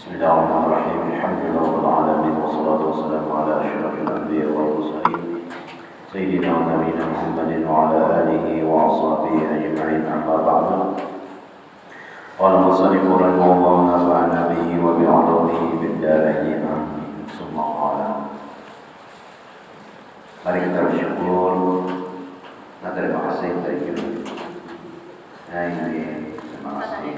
Bismillahirrahmanirrahim. Alhamdulillahirabbil alamin wassalatu wassalamu ala asyrafil anbiya'i wal mursalin sayyidina wa nabiyina Muhammadin wa ala alihi wa ashabihi ajma'in. Amma ba'du. Qala musannif rahimahullah nafa'ana bihi wa bi'ulumihi fid dharain. Amin. Summa qala. Mari kita bersyukur. Terima kasih kepada terima kasih.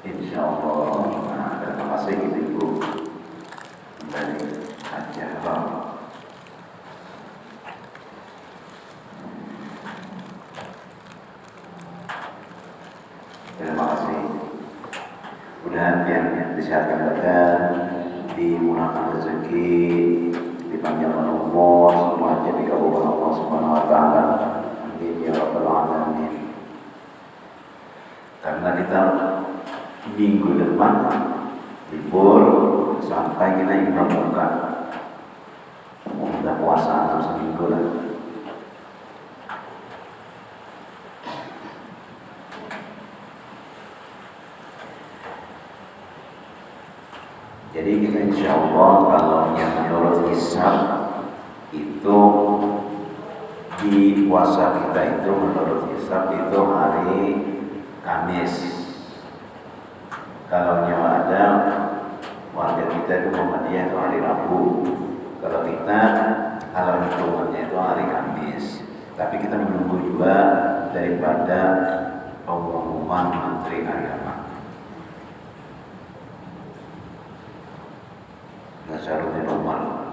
Insyaallah terima kasih Ibu dari Hajah Bang. Terima kasih. Mudah-mudahan yang disehatkan badan, dimurahkan rezeki, dipanjangkan umur, semua jadi dikabulkan Allah Subhanahu wa taala. Amin ya rabbal alamin. Karena kita minggu depan libur sampai kita ingin buka, udah puasa seminggu lah. Jadi kita insya Allah kalau yang menurut hisab itu di puasa kita itu menurut hisab itu hari Kamis. Kalau nyawa ada warga kita itu Muhammadiyah itu hari Rabu. Kalau kita kalau hitungannya itu hari Kamis. Tapi kita menunggu juga daripada pengumuman Menteri Agama. Nasyarul Umar.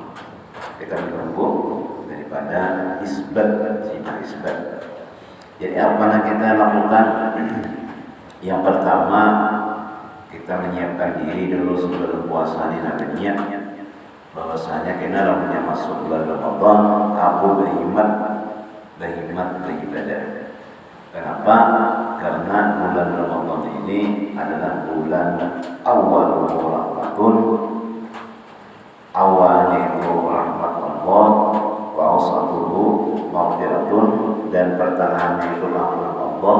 Kita menunggu daripada isbat. Jadi apa yang kita lakukan? Yang pertama kita menyiapkan diri dulu sebelum puasa ini namanya bahwasanya kita namanya masuk bulan Ramadan, aku beribadah. Kenapa? Karena bulan Ramadan ini adalah bulan awalul rahmatun. Awalnya itu rahmat Allah, wa awsatuhu maghfiratun, dan pertengahannya itu rahmat Allah,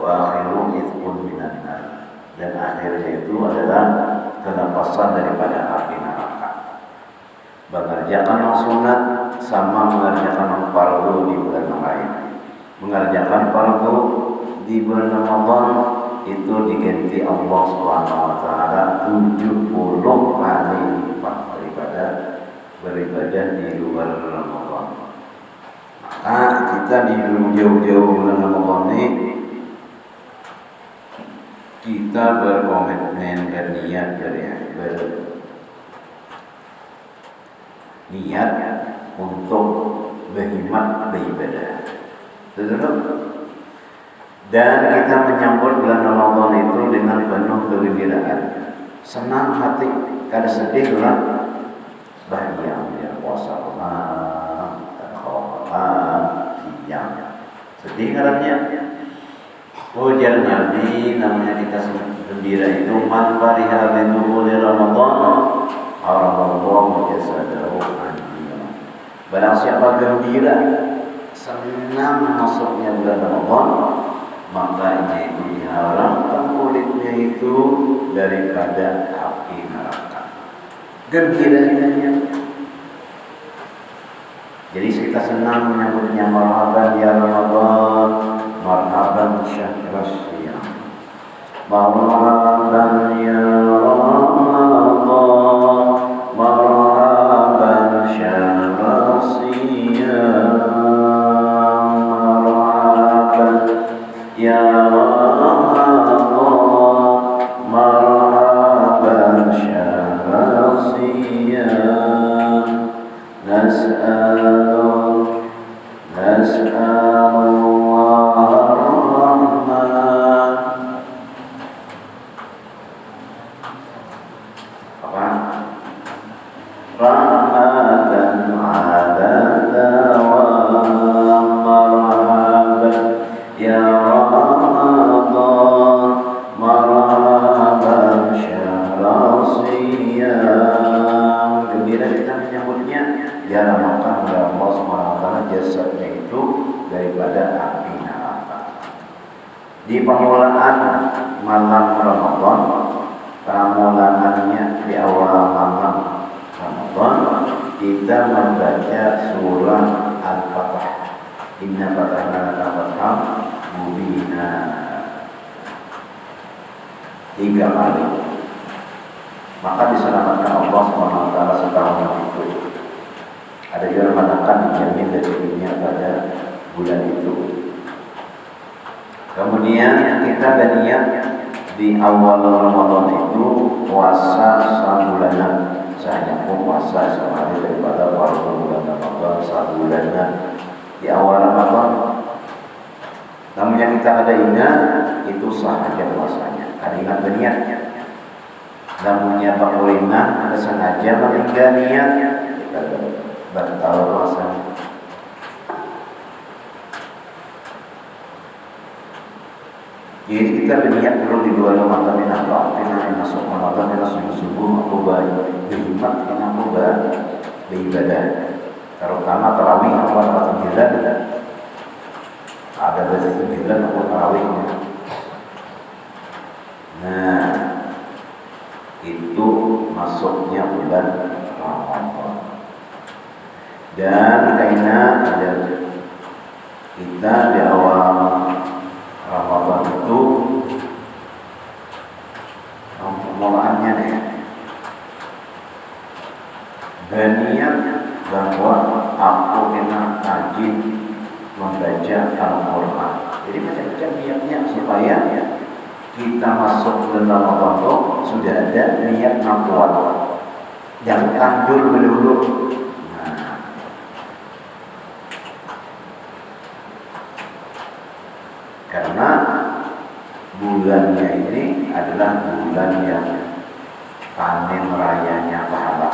wa akhiru itqun minan nar, dan akhirnya itu adalah kelepasan daripada api neraka. Mengerjakan sunat sama mengerjakan fardu di bulan lain. Mengerjakan fardu di bulan Ramadan itu diganti Allah Subhanahu wa taala 70 kali lipat beribadah di luar Ramadan. Kita di jauh-jauh bulan Ramadan ini kita berkomitmen dan niat untuk berhimmat beribadah. Dan kita menyambut bulan Ramadan itu dengan penuh kegembiraan, senang hati, kada sedih lah, bahagia puasa siang. Sedih karena ujar Nabi namanya kita gembira itu man fariha bi dukhuli Ramadan haramallahu jasadahu anhu. Barang siapa gembira senang masuknya bulan Ramadan, maka ini diharamkan kulitnya itu daripada api neraka. Gembiranya. Jadi kita senang menyambutnya, marhaban ya Ramadan, marhaban syahrul siyam, marhaban ya Ramadan, marhaban syahrul siyam, marhaban ya Ramadan, marhaban syahrul siyam, nas'al Allah ar-Rahman Di permulaan malam Ramadan, permulaannya di awal malam Ramadan, kita membaca surah Al-Fatah. Inna fatahna laka fatham mubina 3 kali. Maka diselamatkan Allah SWT setahun itu. Ada juga mengatakan dijamin rezekinya pada bulan itu. Kemudian kita berniat di awal Ramadan itu puasa sebulanan. Saya pun puasa sehari daripada bulan Ramadan sebulanan di awal Ramadan. Namun yang kita ada ingat itu sah aja puasanya. Ada ingat berniatnya. Namunnya Bakulina ada sengaja meninggal niat kita batal puasanya. Jadi kita berniat dulu di bulan Ramadan ini apa? Kita masuk Ramadan kita subuh aku berkhidmat dengan aku beribadah. Terutama tarawih aku rakaat 9. Ada berarti 9 aku tarawihnya. Nah, itu masuknya bulan Ramadan. Dan karena ada kita di awal Ramadan itu permulaannya nih berniat bahwa aku kena rajin membaca Al-Quran. Jadi macam-macam niatnya supaya kita masuk bulan Ramadan itu sudah ada niat kuat. Jangan tandur dulu. Karena bulannya ini adalah bulan yang panen rayanya pahala.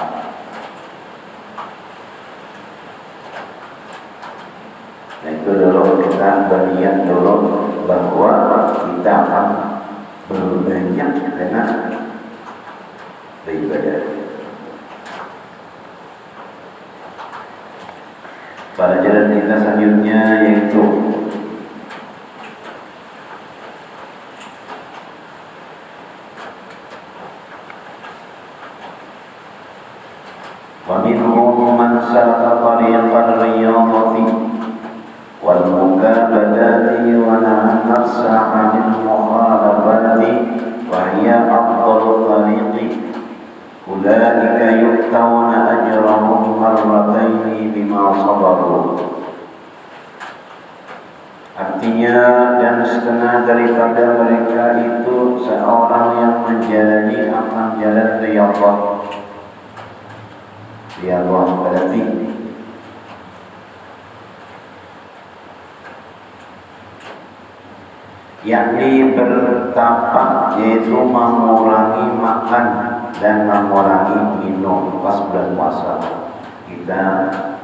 Nah itu dulu kita berniat dulu bahwa kita akan berbanyak dengan beribadah. Pelajaran kita selanjutnya yaitu ومنهم من سلك طريق الرياضة والمكابدات ونهى النفس عن المخالفات وهي أفضل الطريق أولئك يؤتون أجرهم مرتين بما صبروا. Artinya dan setengah daripada mereka itu seorang yang menjalani akan jalan riyadhah. Riyadhah berarti yakni bertapa, yaitu mengurangi makan dan mengurangi minum. Pas bulan puasa kita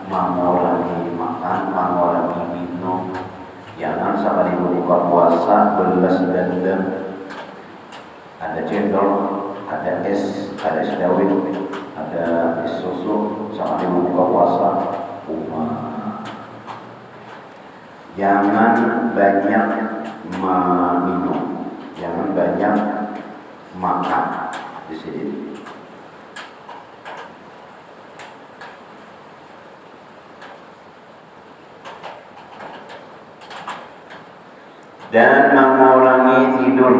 mengurangi makan, mengurangi minum. Jangan sampai buka puasa belas dendam, ada cendol, ada es dawet, ada es susu, sampai buka puasa jangan banyak minum, jangan banyak makan di sini. Dan mengurangi tidur.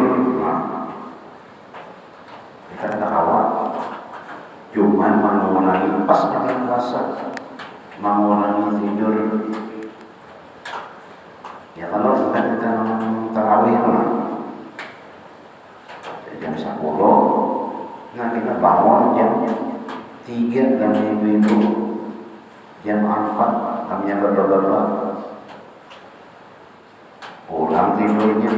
Kita tak kawat, cuman mengurangi pas makan puasa, mengurangi tidur. Ya kalau bukan kita tarawih jam 10, nah kita bangun jam 3 dan ibu-ibu jam 4 kami yang berdoa pulang tidurnya.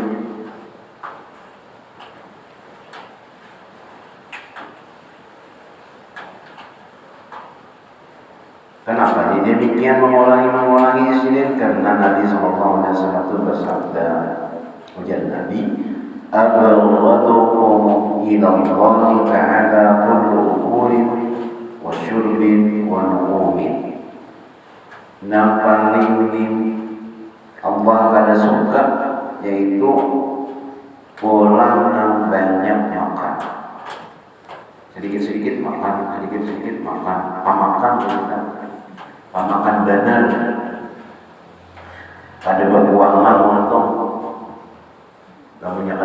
Kenapa? Jadi demikian mengulangi insiden karena Nabi SAW bersabda, ujar Nabi, "Abghadukum ila Allah ta'ala kullu ukulin wa syurbin wa nu'umin." Yang paling Allah kada suka yaitu orang yang banyak makan, sedikit-sedikit makan, sedikit-sedikit makan, pamakan kita, pamakan badan, ada berkeuangan untung, kamunya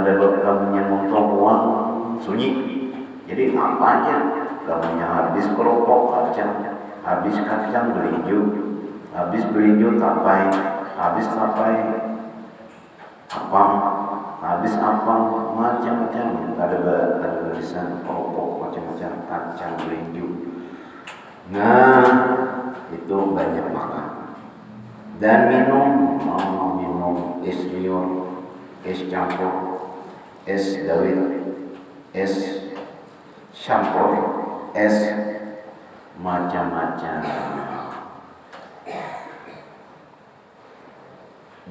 untung uang sunyi, jadi apa aja, kamunya habis keropok kacang, habis kacang beli tapai, habis tapai apam, habis apam, macam-macam, ada barisan keropok macam-macam, kacang beli. Nah itu banyak makan. Dan minum es liur, es campur, es dawet, es campur, es macam-macam.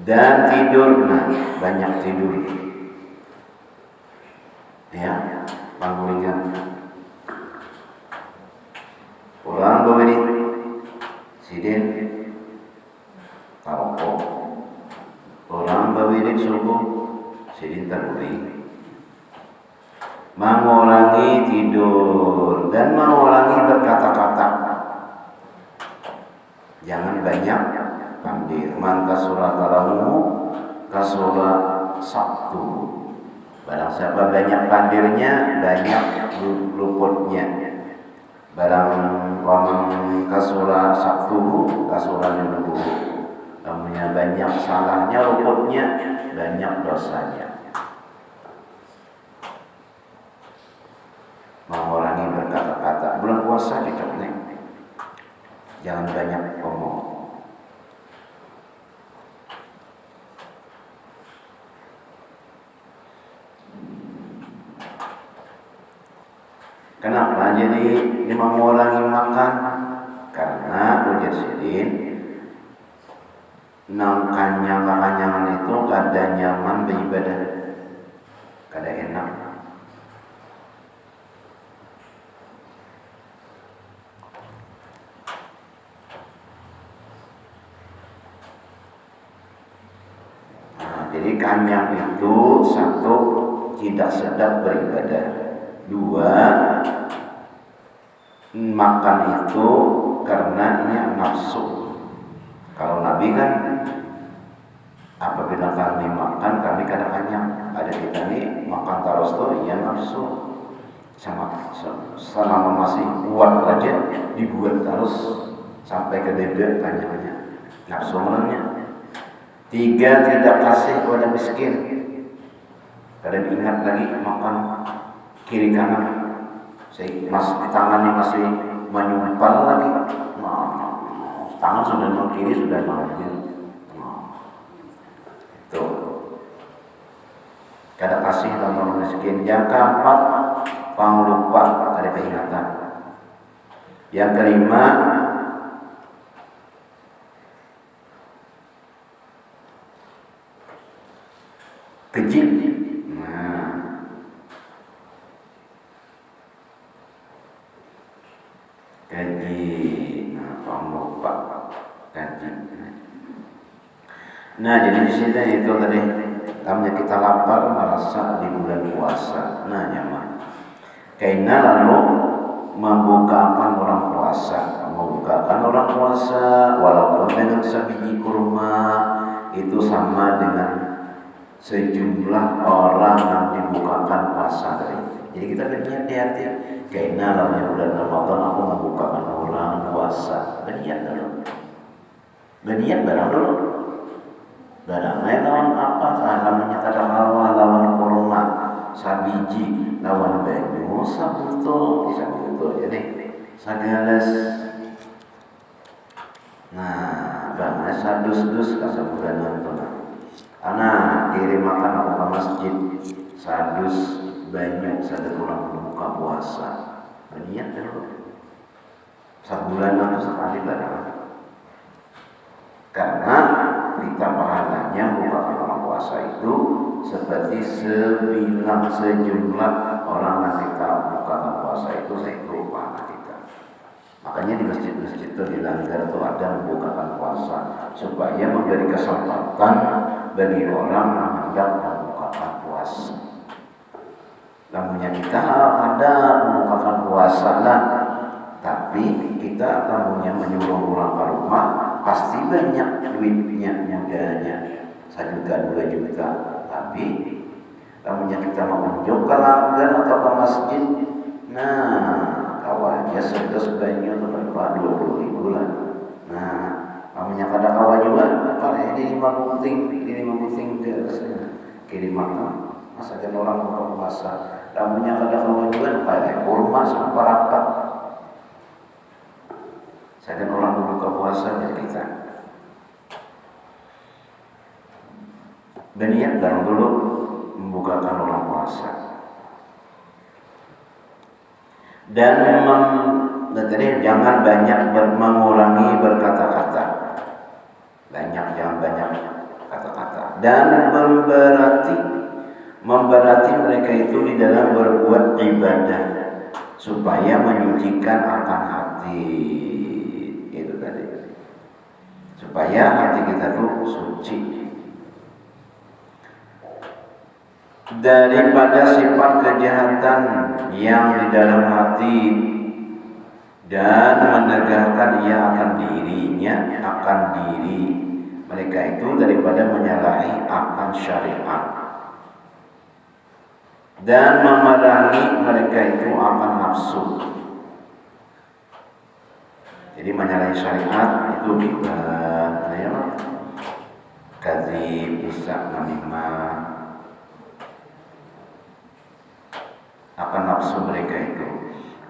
Dan tidur, banyak tidur. Ya, panggulingan. Orang bawiri, sidin, tarokok. Orang bawiri subuh, sidin taruri. Mengurangi tidur dan mengurangi berkata-kata. Jangan banyak pandir. Man kasura kalamu kasura sabtu. Barang siapa banyak pandirnya, banyak luputnya. Barang waman kasura sabtu, kasura nubuh. Namanya banyak salahnya, luputnya, banyak dosanya. Mengurangi berkata-kata. Bulan puasa kita nih, jangan banyak ngomong. Kenapa jadi mengurangi makan? Karena ujar sidin kanyangan itu kada nyaman beribadah, kada enak. Jadi kanyang itu satu, tidak sedap beribadah. Dua, makan itu karena ia nafsu. Kalau Nabi kan apabila kami makan kami kadang kenyang. Ada kita nih makan terus tuh ia nafsu. Selama masih kuat aja dibuat terus sampai ke dada kenyangnya. Nafsu menangnya. Tiga, tidak kasih kepada miskin. Kadang ingat lagi makan kiri kanan, tangannya masih menyumpal lagi. Tangan sudah mau kiri sudah mau itu. Kadang kasih kepada miskin. Yang keempat, panglupa, ada peringatan. Yang kelima, keji. Nah, jadi di sini itu tadi namanya kita lapar merasa di bulan puasa. Nah, nyaman. Karena lalu membukakan orang puasa, walaupun dengan sebiji kurma itu sama dengan sejumlah orang yang dibukakan puasa tadi. Jadi kita berniat di hati. Karena namanya bulan Ramadan aku membukakan orang puasa. Berniat dulu. Berniat barang dulu. Barang lain lawan apa? Namanya tadakawa lawan kurma, sabiji lawan banyu, sabuto. Jadi sagalas. Nah, bangsa sadus-dus kasabulan nonton. Anak kirim makan aku ke masjid, sadus banyak sadar orang buka puasa. Berniat dulu. Sebulan atau sekali barang. Karena kita pahalanya buka orang puasa itu seperti sejumlah orang yang kita buka puasa itu seimbang pahala kita. Makanya di masjid-masjid itu dilanggar itu ada membukakan puasa supaya memberi kesempatan bagi orang yang hendak membukakan puasa. namanya kita ada melakukan puasa lah, tapi kita tamunya menyuruh orang ke rumah pasti banyak duitnya, nyaganya 1 juta 2 juta, tapi tamunya kita mau menunjuk ke langgar atau ke masjid, nah kawannya sedos banyak berapa 20.000 lah. Nah tamunya kada kawan juga apa ini 50 ke atasnya kirim makan. Masa kan orang buka puasa, tamunya kada kawan juga pakai kurma sama rapat. Saya orang buka puasa dari kita. Berniat dalam dulu membukakan orang puasa. Dan jangan banyak mengurangi berkata-kata. Jangan banyak kata-kata. Dan memberati mereka itu di dalam berbuat ibadah supaya menyucikan akan hati. Itu tadi. Supaya hati kita tuh suci daripada sifat kejahatan yang di dalam hati dan menegakkan ia akan diri mereka itu daripada menyalahi akan syariat dan memerangi mereka itu akan nafsu. Jadi menyalahi syariat itu gibah, kadzib, isyak, namimah, akan nafsu mereka itu.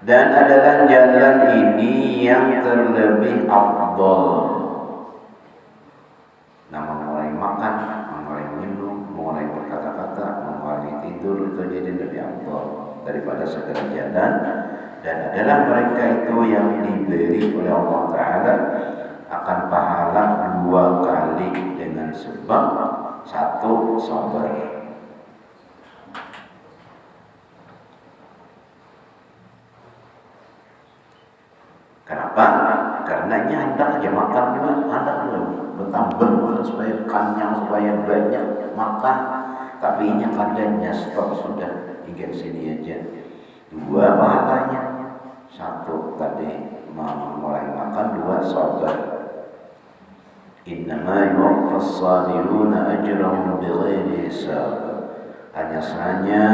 Dan adalah jalan ini yang terlebih afdal. Nah, mengurangi makan, mengurangi minum, mengurangi berkata-kata, mengurangi tidur itu jadi lebih afdal daripada segala jalan. Dan adalah mereka itu yang diberi oleh Allah Ta'ala akan pahala 2 kali dengan sebab 1 sabar. Kenapa? Karena ini hendak aja makan juga, hendak bertambah supaya kenyang, supaya banyak makan. Tapi ini kadangnya stop sudah hingga sini aja. 2 pahalanya, 1 tadi mulai makan, 2 sabar. Innama yuwaffas sabiruna ajrahum bighairi hisab. Hanya saja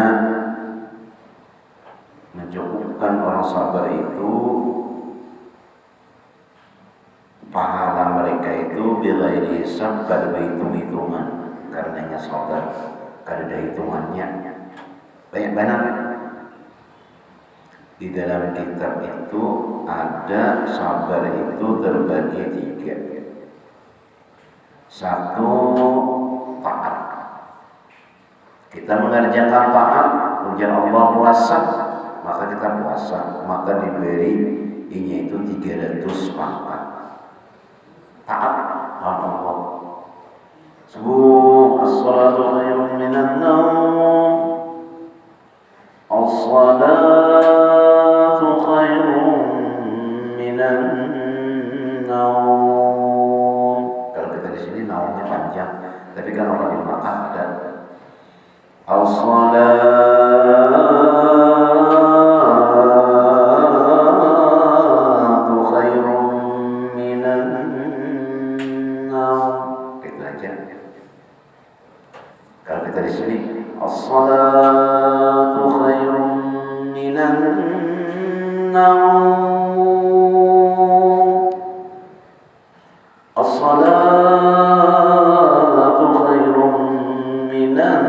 mencukupkan orang sabar itu pahala mereka itu bighairi hisab, kada berhitung-hitungan. Karenanya sabar, kada ada hitungannya. Banyak benar. Di dalam kitab itu ada sabar itu terbagi 3. 1 taat. Kita mengerjakan taat, ujian Allah puasa, maka kita puasa, maka diberi ini itu 300 pangkat. Taat Allah. Subuh as-salatu khairun minan naum. As-salatu khairun minan naum. Kalau kita di sini naumnya panjang, tapi kalau orang di Makkah ada as-salatu khairun minan naum. Itu aja. Kalau kita di sini as-salatu khairun minan naum. As-salatu khairun minan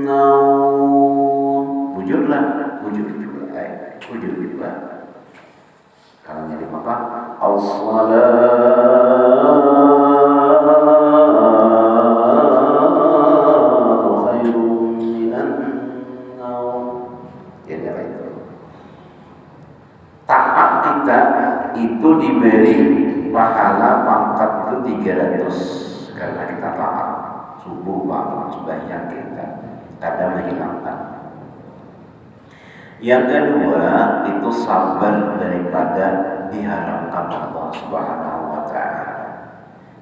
naum. Wujudlah, wujud juga. Wujud juga. Kalau jadi apa? As-salatu khairun minan naum. Jadi apa itu? Taat kita itu diberi pahala pangkat itu 300 karena kita taat. Subuh bangun sembahyang kita kada menghilangkan. Yang kedua itu sabar daripada diharapkan Allah Subhanahu wa Ta'ala.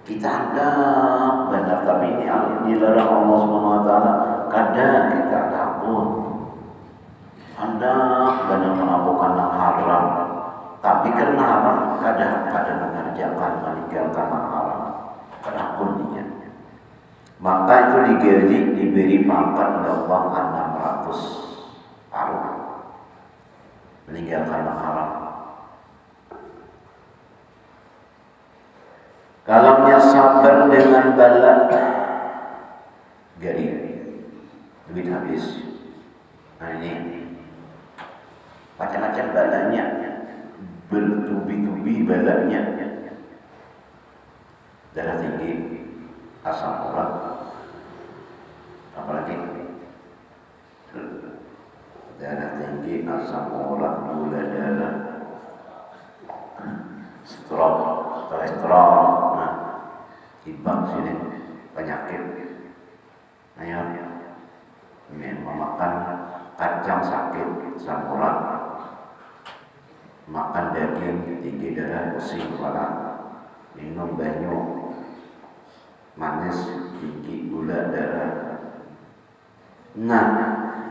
Kita hendak benar, tapi ini dilarang Allah Subhanahu wa Ta'ala, kadang kita takut. Anda melakukan yang haram, tapi karena haram kadang mengerjakan meninggalkan yang haram, kadang kundinya. Maka itu digaji diberi pangkat oleh Allah 600 tahun meninggalkan yang haram. Kalau dia sabar dengan bala, gari duit habis. Nah ini macam-macam balanya, bertubi-tubi balanya, darah tinggi, asam urat, apalagi darah tinggi, asam urat, gula darah, stroke, kolesterol, nah, timbang sini penyakit. Ayo, memakan kacang sakit, asam urat, makan daging tinggi darah, pusing kepala, minum banyu manis tinggi gula darah. Nah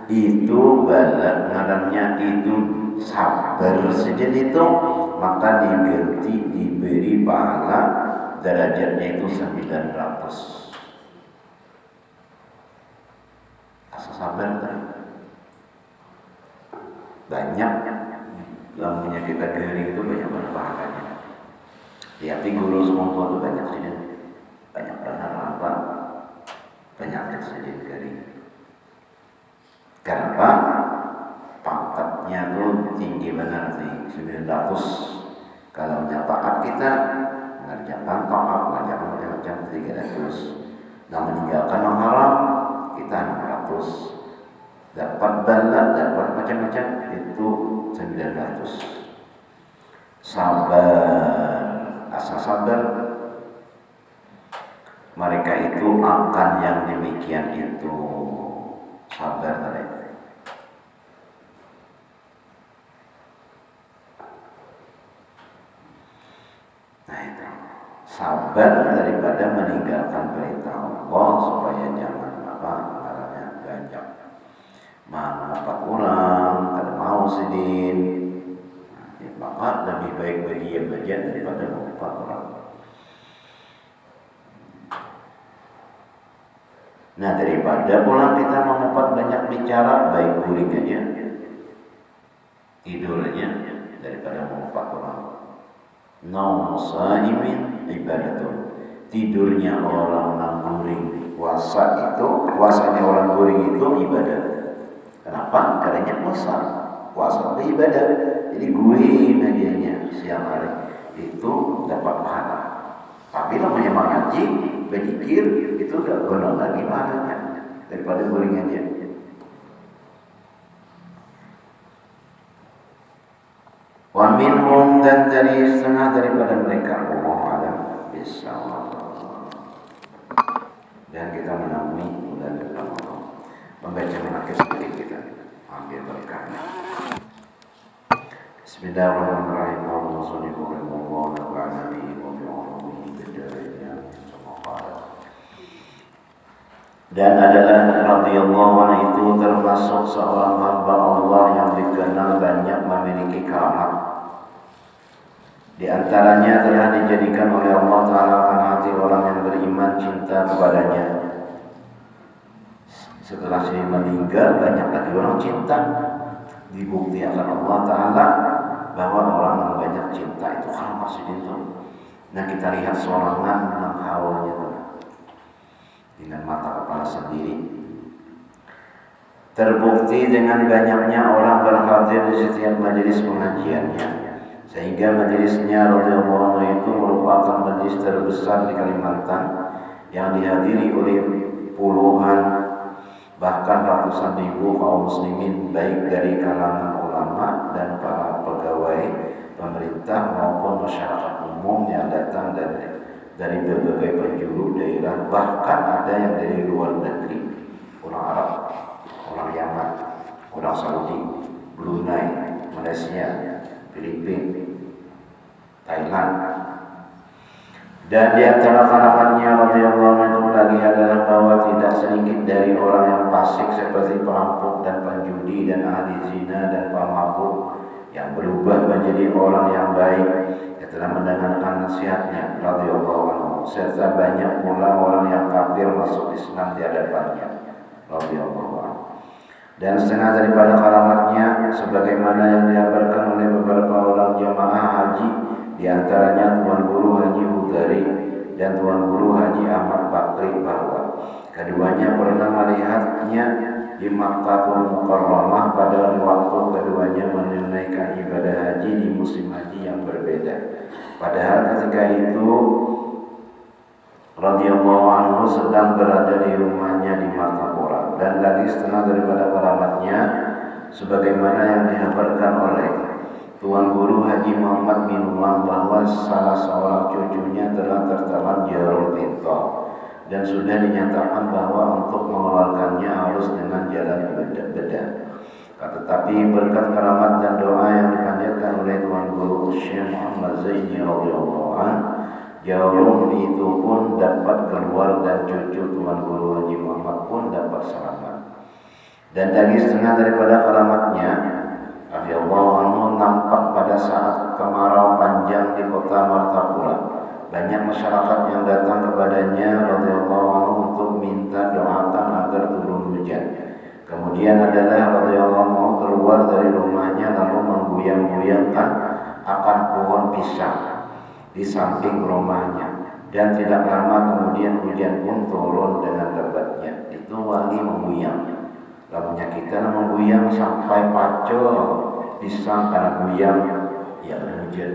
itu bala ngarannya itu sabar saja itu, maka diganti diberi pahala derajatnya itu 900. Asa sabar kan banyak lampunya kita garing itu banyak pahalanya. Di hati guru semua itu banyak sini, banyak benar apa penyakit sedih garing. Kenapa? Pangkatnya tuh tinggi benar sih, 900. Kalau nyapaat kita mengerjakan taat, mengerjakan macam-macam 300. Nah meninggalkan yang haram kita 600. Dapat bala, dapat macam-macam itu 900. Sabar, asa sabar. Mereka itu akan yang demikian itu sabar mereka. Nah itu sabar daripada meninggalkan perintah Allah supaya jangan caranya banyak mendapat orang, kalau mau sedih, maka lebih baik berdiam saja daripada mendapat orang. Nah daripada pulang kita mengumpat banyak bicara, baik guling aja, tidur aja daripada mengumpat orang. Naum musaimin ibadatun. Tidurnya orang guring puasa itu, puasanya orang guring itu ibadah. Kenapa? Karena puasa itu ibadah. Jadi guring aja siang hari itu dapat pahala. Tapi namanya mengaji, berzikir itu udah benar lagi pahalanya daripada guring aja. Wa minhum, dan dari setengah daripada mereka Allah alam bisawab. Dan kita menemui bulan Ramadan, membaca menakis sedikit kita ambil berkahnya. Bismillahirrahmanirrahim. Allahumma shalli ala Muhammad wa ala alihi wa sahbihi bidarajat semua. Dan adalah radhiyallahu anhu itu termasuk seorang hamba Allah yang dikenal banyak memiliki keramat. Di antaranya telah dijadikan oleh Allah Ta'ala akan hati orang yang beriman cinta kepadanya. Setelah dia meninggal, banyak lagi orang cinta. Dibuktikan Allah Ta'ala bahwa orang yang banyak cinta itu kan maksudnya itu. Nah kita lihat sorangan yang hawanya dengan mata kepala sendiri. Terbukti dengan banyaknya orang berhadir di setiap majelis pengajiannya, sehingga majelisnya radhiyallahu anhu itu merupakan majelis terbesar di Kalimantan yang dihadiri oleh puluhan bahkan ratusan ribu kaum muslimin, baik dari kalangan ulama dan para pegawai pemerintah maupun masyarakat umum yang datang dari berbagai penjuru daerah, bahkan ada yang dari luar negeri, orang Arab, orang Yaman, orang Saudi, Brunei, Malaysia, Filipina, Thailand. Dan di antara kalangannya radhiyallahu anhu lagi adalah bahwa tidak sedikit dari orang yang fasik seperti perampok dan penjudi dan ahli zina dan pemabuk yang berubah menjadi orang yang baik setelah mendengarkan nasihatnya radhiyallahu anhu, serta banyak pula orang yang kafir masuk Islam di hadapannya radhiyallahu anhu. Dan setengah daripada karamatnya sebagaimana yang diabarkan oleh beberapa orang jamaah haji, di antaranya Tuan Guru Haji Hudari dan Tuan Guru Haji Ahmad Bakri, bahwa keduanya pernah melihatnya di Makkahul Mukarramah pada waktu keduanya menunaikan ibadah haji di musim haji yang berbeda. Padahal ketika itu radhiyallahu anhu sedang berada di rumahnya di Martapura. Dan lagi setengah daripada keramatnya sebagaimana yang dihabarkan oleh Tuan Guru Haji Muhammad bin Umar bahwa salah seorang cucunya telah tertelan jarum pinto dan sudah dinyatakan bahwa untuk mengeluarkannya harus dengan jalan bedah. Tetapi berkat keramat dan doa yang dipanjatkan oleh Tuan Guru Syekh Muhammad Zaini radhiyallahu anhu, jarum itu pun dapat keluar dan cucu Tuan Guru Haji Muhammad pun dapat selamat. Dan lagi setengah daripada keramatnya radhiyallahu anhu nampak pada saat kemarau panjang di kota Martapura. Banyak masyarakat yang datang kepadanya radhiyallahu anhu untuk minta doakan agar turun hujan. Kemudian adalah radhiyallahu anhu keluar dari rumahnya lalu mengguyang-guyangkan akan pohon pisang di samping rumahnya, dan tidak lama kemudian hujan pun turun dengan lebatnya. Itu wali mengguyang. Lalunya kita mengguyang sampai pacul pisang karena guyang ya hujan.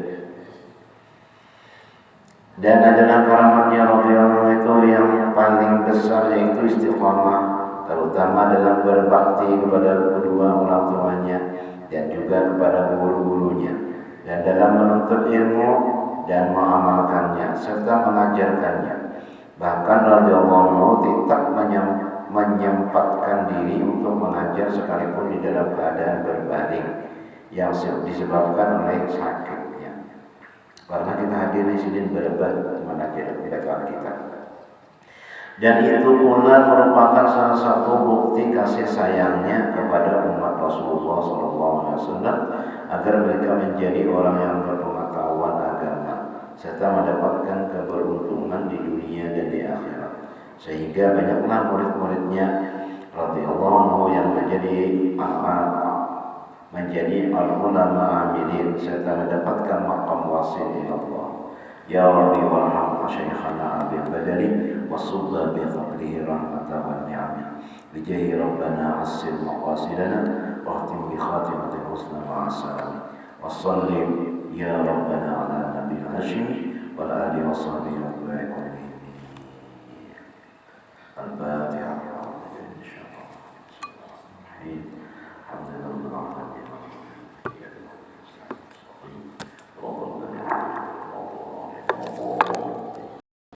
Dan adalah karamatnya radhiyallahu itu yang paling besar, yaitu istiqamah, terutama dalam berbakti kepada kedua orang tuanya dan juga kepada guru-gurunya, dan dalam menuntut ilmu dan mengamalkannya serta mengajarkannya. Bahkan radhiyallahu anhu tetap menyempatkan diri untuk mengajar sekalipun di dalam keadaan berbaring yang disebabkan oleh sakitnya. Karena kita hadir di sini berbagi mengajar bacaan kita. Dan itu pula merupakan salah satu bukti kasih sayangnya kepada umat Rasulullah SAW agar mereka menjadi orang yang berpengetahuan agama serta mendapatkan keberuntungan di dunia dan di akhirat. Sehingga banyaklah murid-muridnya radhiyallahu anhu yang menjadi al-ulama amilin serta mendapatkan maqam wasil ila Allah. Ya Rabbi warham Syekhana Abi Badari wasubba bi qabrihi rahmatan wa ni'ami bijahi Rabbana asil maqasidana wa khtim bi khatimatil husna ma'asalam wa sallim ya Rabbana ala nabil hashim wa ala alihi wa sahbihi wa